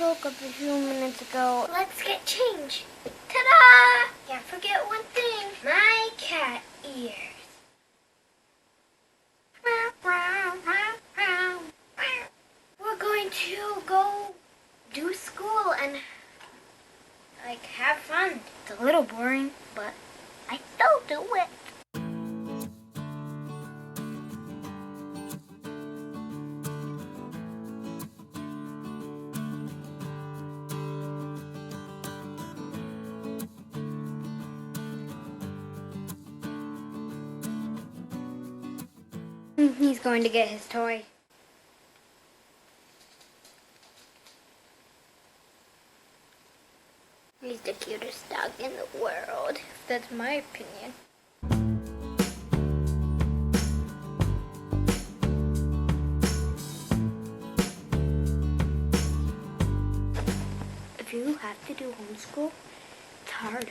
woke up a few minutes ago. Let's get changed. Ta-da! Can't forget one thing. My cat ears. We're going to go do school and have fun. It's a little boring, but I still do it. He's going to get his toy. He's the cutest dog in the world. That's my opinion. If you have to do homeschool, it's hard.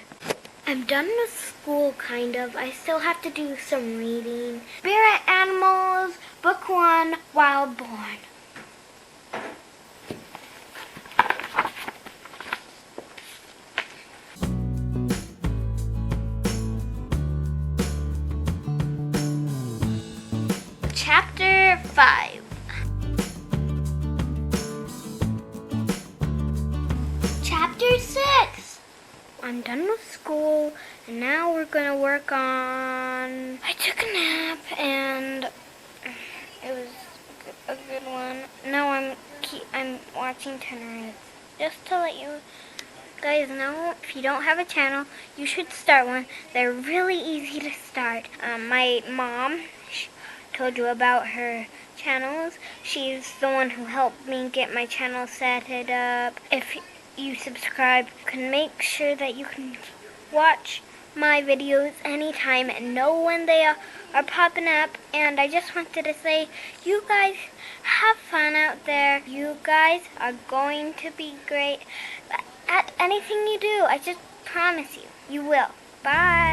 I'm done with school, kind of. I still have to do some reading. Spirit Animals, Book 1, Wild Born. Chapter 5. Chapter 6. I'm done with school, and now we're gonna work on... I took a nap, and it was a good one. Now I'm watching Tenerife. Just to let you guys know, if you don't have a channel, you should start one. They're really easy to start. My mom told you about her channels. She's the one who helped me get my channel set it up. If you subscribe, you can make sure that you can watch my videos anytime and know when they are popping up. And I just wanted to say, you guys have fun out there. You guys are going to be great at anything you do. I just promise you, you will. Bye.